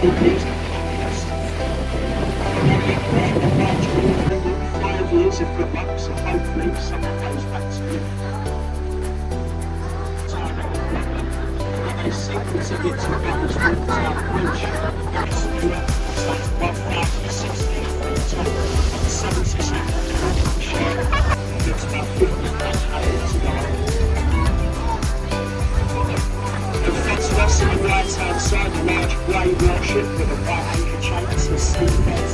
5 years of good luck, so hopefully someone goes back to you. A sequence of it to Thames River Towerbridge. It's 1,016 feet tall, 76 It's about 50 to go. In front of us on the right hand side, a large grey warship with a white anchor chain to steam beds.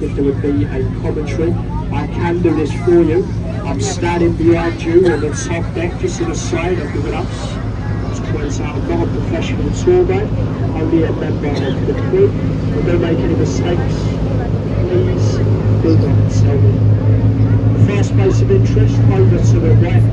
If there would be a commentary, I can do this for you. I'm standing behind you on the top deck, just to the side of the us. Just to point out, I'm not a professional tour guide, only a member of the crew. But don't make any mistakes, please do not tell me. First place of interest, over to the right,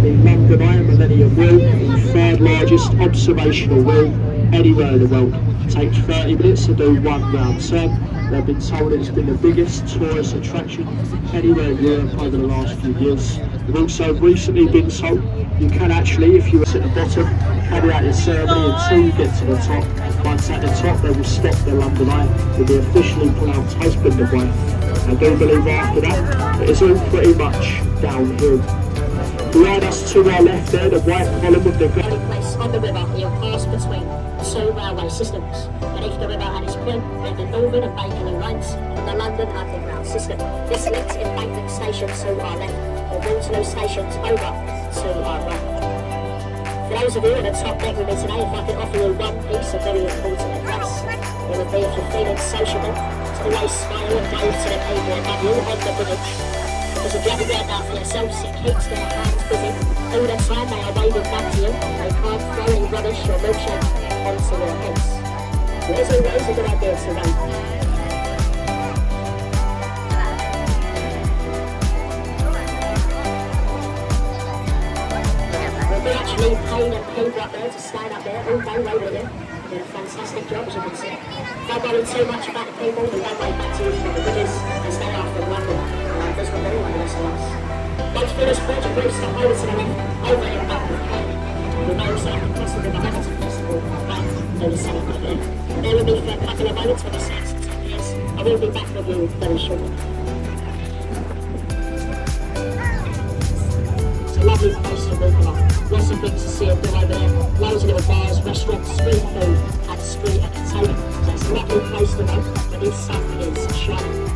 the Londoneye Millennium Wheel, the third largest observational wheel anywhere in the world. It takes 30 minutes to do one round turn. They've been told it's been the biggest tourist attraction anywhere in Europe over the last few years. They've also recently been told you can actually, if you were at the bottom, carry out your ceremony until you get to the top. Once at the top, they will stop the Londoneye. You'll be officially pronounced husband and wife. I do believe after that, it's all pretty much downhill. Behind us to our left there, the white column of the only place on the river you'll pass between two railway systems. Beneath the river at its point, we have the Northern and Bakerloo lines and the London Underground system. This links embankment station to our left, or Waterloo stations over to our right. For those of you on the top deck with me today, if I could offer you one piece of very important advice, it would be, if you're feeling sociable, to always smile and wave to the people above you on the bridge. Because if you haven't worked out for yourselves, it keeps their hands busy. All the time they are waving back to you, they can't throw any rubbish or milkshake onto your heads. So it is always a good idea to wave. We'll be actually paying people up there to stand up there all day waving again. They did a fantastic job, as you can see. Don't worry too much about the people who don't wave back to you from the bridges, as they are from London. That's what everyone does to us. Once for this project, we'll step over to the left, over and back with Kane. The nose that across the River Thames Festival, back over the centre right there. There will be for a couple of moments for the next 10 years. I will be back with you very shortly. It's a lovely place to walk along. Lots of things to see and do over there. Loads of little bars, restaurants, street food, and street entertainment. So it's a lovely place to go when the sun is shining.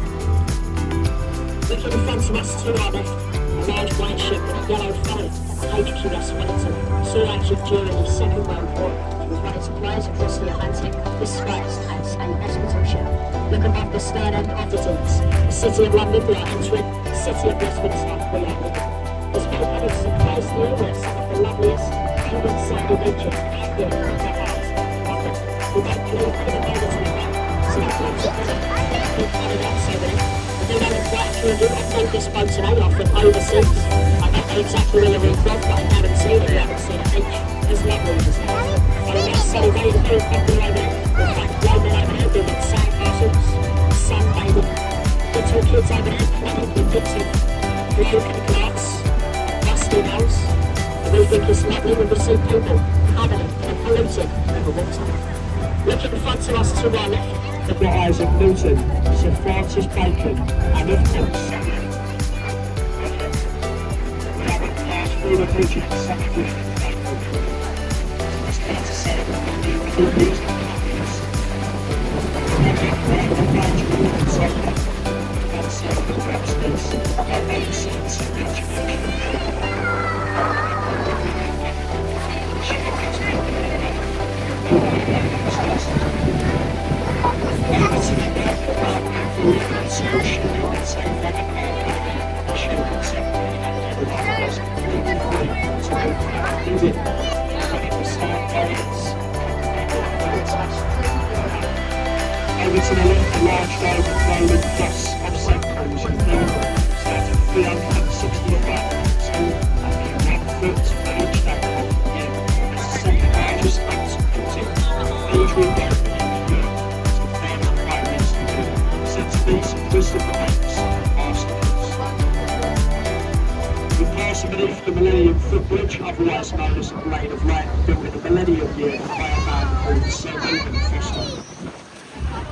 Looking in front of us to our left, a large white ship with a yellow flag, HQS Wellington, saw action during the Second World War. It was one of supplies across the Atlantic, disguised as a hospital ship. Look above the stern end of the Thames. The city of London we are entering, the city of Westminster we are leaving. This boat headed supplies the area some of the loveliest human sandy beaches out here in the heart of London. We don't believe in the moment to the right, so that lots of people coming out over there. We know quite a few of you have made this boat today off from overseas. I don't know exactly where you're from, but I haven't seen it. You haven't seen a beach. It's lovely, isn't it? On a nice sunny day, the very popular over there. We've had London over there building sandcastles, sunbathing. Little kids over there playing with bits of broken glass, rusty nails. We think it's lovely when we see people paddling and polluting over water. Look in front of us to our left. I've got Isaac Newton, Sir Francis Bacon, and of course, we haven't passed through the bridge yet, it's fair to say that we're losing happiness. Over to the left, a large Roman cross of St. Paul's in London, starting 360 about 1 foot for each day. It's the second largest unsupport cathedral in Europe, to the Thames River since these Christopher Banks masterpieces. We pass beneath the Millennium Footbridge, otherwise known as the Blade of Light, built in the millennium year by a man called Sir William Foster.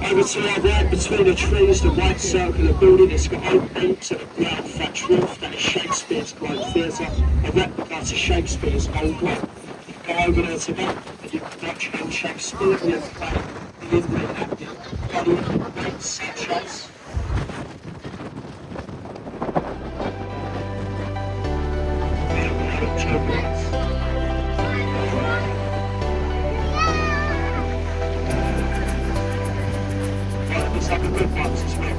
Over to our right, between the trees, the white circular building, it's got oak beams and a brown thatch roof. That is Shakespeare's Globe Theatre, a replica to Shakespeare's Old Globe. Go over there to that, and you can watch how Shakespearean play the Indian acting, Hollywood, Nate Sanchez. Some of the good ones as well.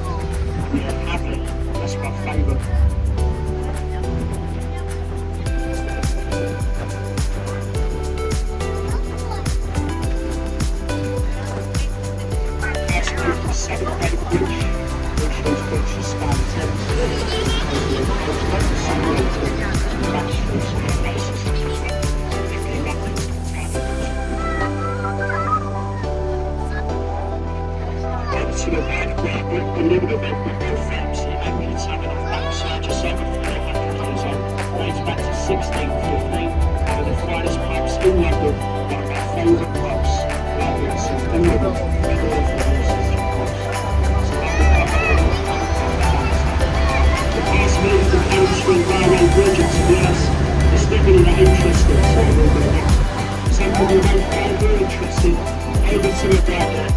Yeah, happy. That's my favourite. That's the second favourite bridge, which is the span of Thames River. To the right of a little bit with River Thames, the ambulance having a backside just over 400 years old, dates back to 1615, one of the finest pubs in London, one of my favourite pubs, London's in London, the past me of the Thames River Railway Bridge, and to be honest, it's not really that interesting, so some people may find it very interesting. Over to the right there.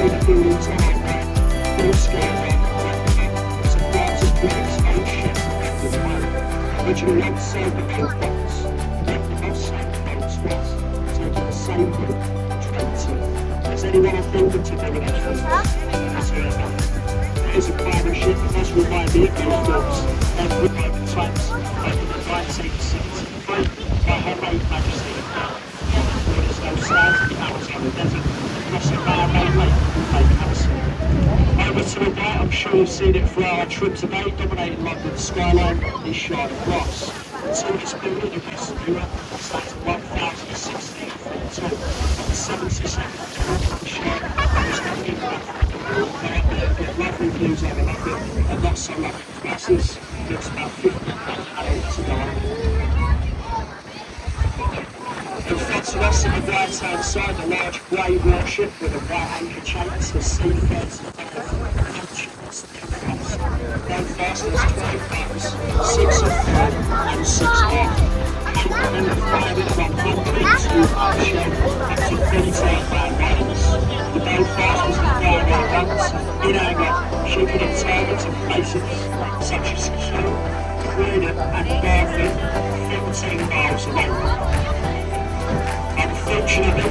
The buildings on our full scale St. Francis Blake's old ship at the time. Originally outside the boat box, outside the boat's west, taking the same route, 20. Has anyone on building to do with that? There's a pirate ship that does remind me of those films, River Thames, opened in 1973 by Her Royal Majesty the Queen. There's no stars in the Amazon desert. Crossing man-made lake called Lake. Over to the right, I'm sure you've seen it for our trip today, dominating London's skyline, is Shard of Glass. The tallest building across Europe stands at 1,016 feet tall, on the 72nd floor of the Shard. There's no impact. Lovely views over London, and not so lovely classes. It's about 50 adults to go. In front of us on the right hand side, a large grey warship with a white anchor chains for seafarers and going fast as 12 knots, 6 of 4 and 6 off. And the fire with 102 shell up to 32 pound guns. The Belfast was the primary guns, in anger, shooting at targets and places such as Kew, Croydon and Barford, 15 miles away. Unfortunately,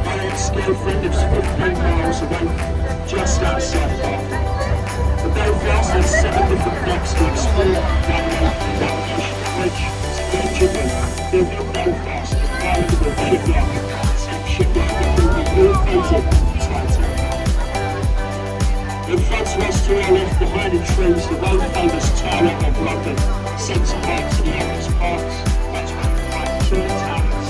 my ex-girlfriend lives 15 miles away, just outside of Bath. The Belfast has 7 different decks to explore, one navigation bridge, to engine room, built in Belfast, and Ireland with shipyard, same shipyard that will be relocated to Titanic. In front of us to our left, behind the trees, the world-famous Tower of London, centre part to the oldest parts, that's where we find 2 towers.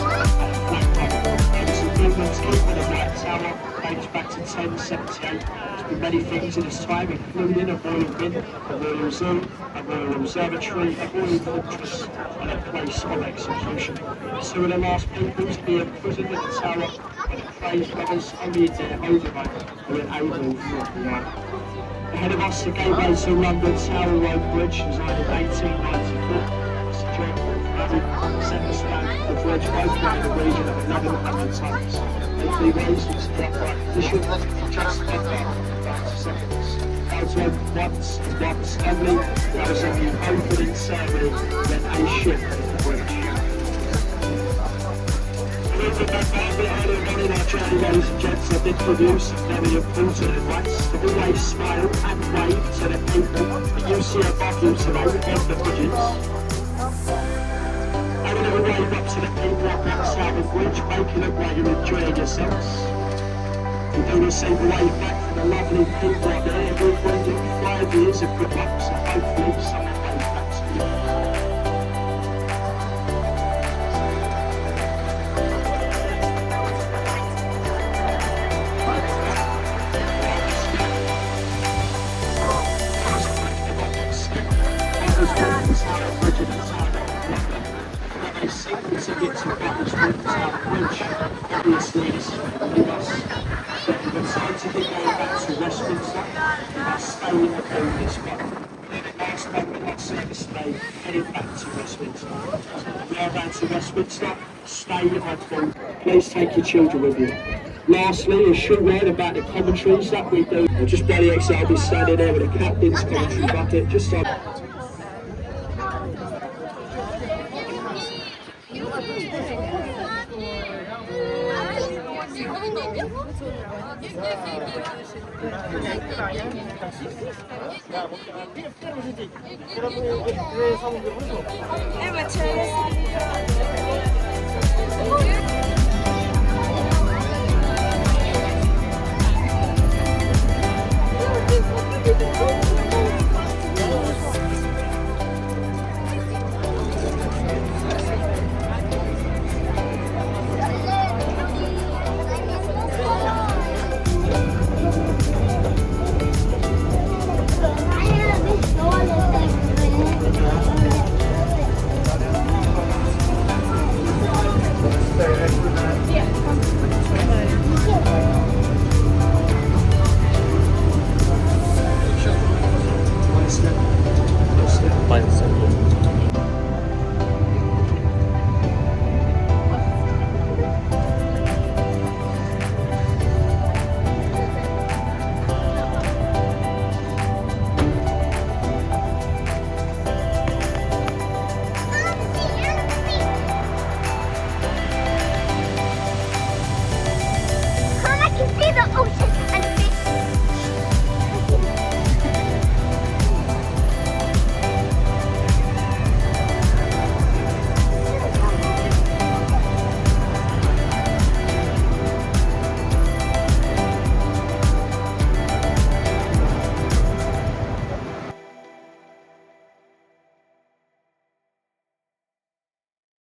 Movements keeping the Black Tower dates back to 1078. There's been many things in its time, including a royal mint, a royal zoo, a royal observatory, a royal fortress, and a place of execution. Two of the last people to be imprisoned in the tower were the Craig brothers, only in their overnight who were able for the night. Ahead of us, the gateway to London Tower Road Bridge, designed in 1894. Set the span the bridge open in the region of 1100 tons. It be raised into the upright position just under 30 seconds. Out once only, there was only an opening ceremony when a ship hit the bridge. Moving back earlier on in our journey, ladies and gents, I did produce some very important advice to always smile and wave to the people that you see above you today on the bridges. Have a little wave up to the people up outside the bridge, make it look like you're enjoying yourselves. You do receive a wave back from the lovely people up there, and we'll bring you 5 years of good luck, so hopefully someone wave back to you. To get to Londonrivercuise bridge, obviously this is for us. But we've decided to get going back to Westminster. I'll stay in the pool this month. The last month of our service today, heading back to Westminster. We are going to Westminster, stay on board. Please take your children with you. Lastly, a short word about the commentaries that we do. Just by the exit, I'll be standing there with a captain's commentary bucket, just so. Evet, şöyle.